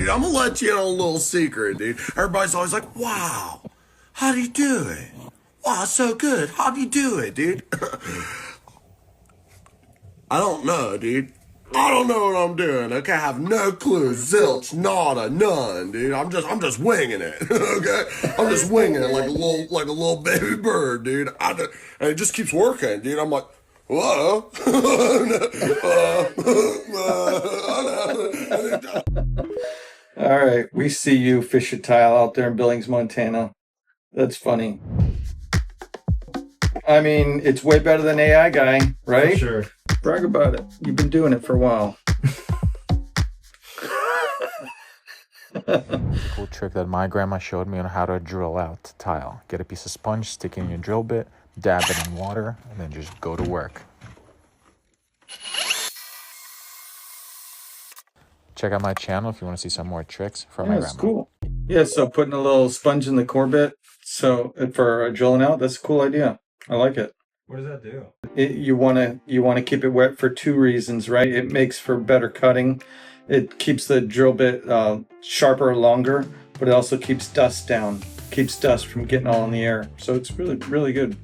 dude, I'm gonna let you in on a little secret, dude. Everybody's always like, wow, how do you do it? Wow, so good. How do you do it, dude? I don't know, dude. I don't know what I'm doing. Okay, I have no clue. Zilch, nada, none, dude. I'm just winging it. Okay, I'm just winging it like a little baby bird, dude. And it just keeps working, dude. I'm like, whoa. All right, we see you, Fisher Tile, out there in Billings, Montana. That's funny. I mean, it's way better than AI guy, right? For sure. Brag about it. You've been doing it for a while. Cool trick that my grandma showed me on how to drill out tile. Get a piece of sponge, stick it in your drill bit, dab it in water, and then just go to work. Check out my channel if you want to see some more tricks from my grandma. That's cool. Yeah, so putting a little sponge in the core bit for drilling out, that's a cool idea. I like it. What does that do? You want to keep it wet for two reasons, right? It makes for better cutting. It keeps the drill bit sharper longer, but it also keeps dust down, keeps dust from getting all in the air. So it's really, really good.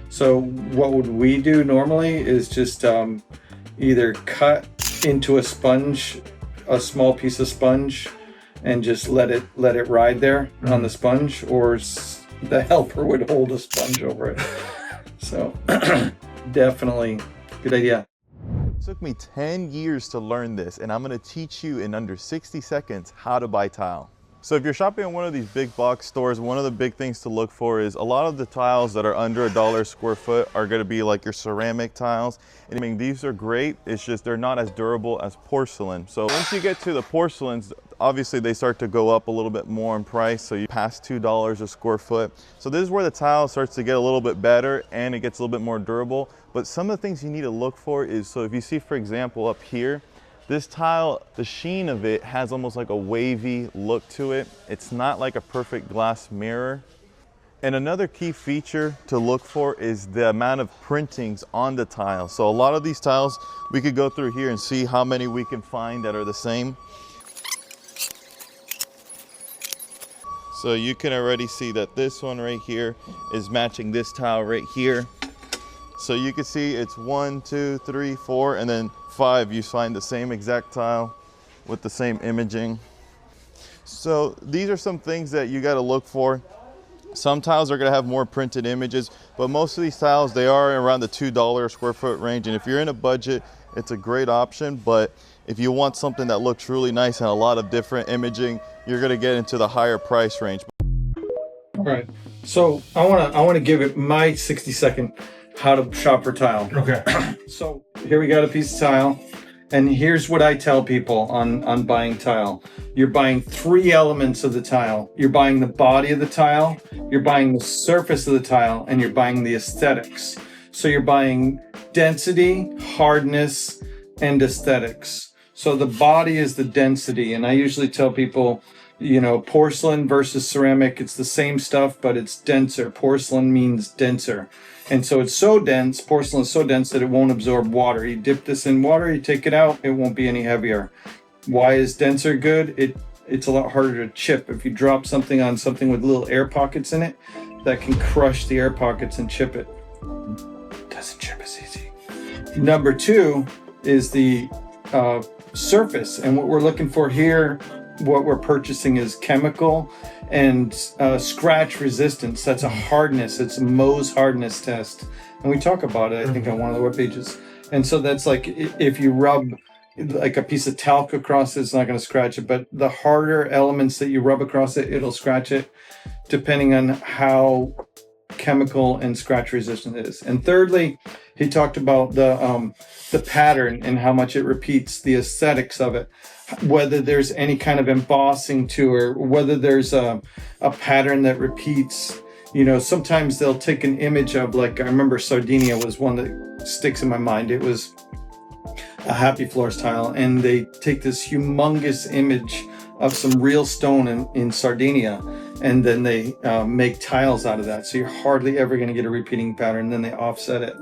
So what would we do normally is just either cut into a sponge, a small piece of sponge, and just let it ride there on the sponge, or the helper would hold a sponge over it. So definitely good idea. It took me 10 years to learn this, and I'm going to teach you in under 60 seconds how to buy tile. So if you're shopping at one of these big box stores, one of the big things to look for is a lot of the tiles that are under $1 a square foot are going to be like your ceramic tiles. And I mean, these are great, it's just they're not as durable as porcelain. So once you get to the porcelains, obviously they start to go up a little bit more in price, so you pass $2 a square foot. So this is where the tile starts to get a little bit better and it gets a little bit more durable. But some of the things you need to look for is, so if you see, for example, up here, this tile, the sheen of it has almost like a wavy look to it. It's not like a perfect glass mirror. And another key feature to look for is the amount of printings on the tile. So a lot of these tiles, we could go through here and see how many we can find that are the same. So you can already see that this one right here is matching this tile right here. So you can see it's 1, 2, 3, 4, and then 5, you find the same exact tile with the same imaging. So these are some things that you got to look for. Some tiles are going to have more printed images, but most of these tiles, they are around the $2 a square foot range. And if you're in a budget, it's a great option. But if you want something that looks really nice and a lot of different imaging, you're going to get into the higher price range. All right. So I want to give it my 60-second how to shop for tile. Okay. So here we got a piece of tile, and here's what I tell people on buying tile. You're buying 3 elements of the tile. You're buying the body of the tile, you're buying the surface of the tile, and you're buying the aesthetics. So you're buying density, hardness, and aesthetics. So the body is the density, and I usually tell people, you know, porcelain versus ceramic, it's the same stuff, but it's denser. Porcelain means denser. And so it's so dense, porcelain is so dense that it won't absorb water. You dip this in water, you take it out, it won't be any heavier. Why is denser good? It's a lot harder to chip. If you drop something on something with little air pockets in it, that can crush the air pockets and chip it. Doesn't chip as easy. Number 2 is the surface. And what we're looking for here, what we're purchasing is chemical and scratch resistance. That's a hardness. It's a Mohs hardness test. And we talk about it, I think, on one of the web pages. And so that's like, if you rub like a piece of talc across it, it's not going to scratch it. But the harder elements that you rub across it, it'll scratch it, depending on how chemical and scratch resistant it is. And thirdly, he talked about the pattern and how much it repeats, the aesthetics of it, whether there's any kind of embossing to it, or whether there's a pattern that repeats. You know, sometimes they'll take an image of, like, I remember Sardinia was one that sticks in my mind. It was a Happy Floors tile, and they take this humongous image of some real stone in Sardinia, and then they make tiles out of that. So you're hardly ever going to get a repeating pattern. Then they offset it.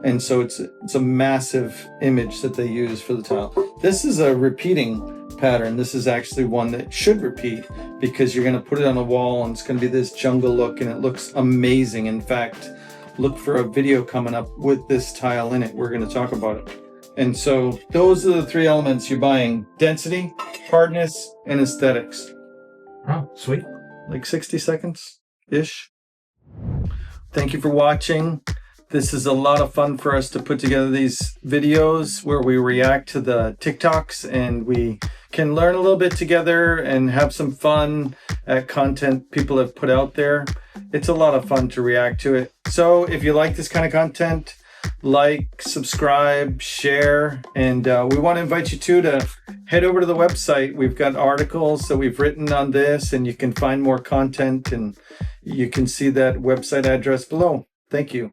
And so it's a massive image that they use for the tile. This is a repeating pattern. This is actually one that should repeat because you're going to put it on a wall and it's going to be this jungle look and it looks amazing. In fact, look for a video coming up with this tile in it. We're going to talk about it. And so those are the three elements you're buying: density, hardness, and aesthetics. Oh, sweet. Like 60 seconds-ish. Thank you for watching. This is a lot of fun for us to put together these videos where we react to the TikToks and we can learn a little bit together and have some fun at content people have put out there. It's a lot of fun to react to it. So if you like this kind of content, like, subscribe, share, and we want to invite you to head over to the website. We've got articles that we've written on this, and you can find more content, and you can see that website address below. Thank you.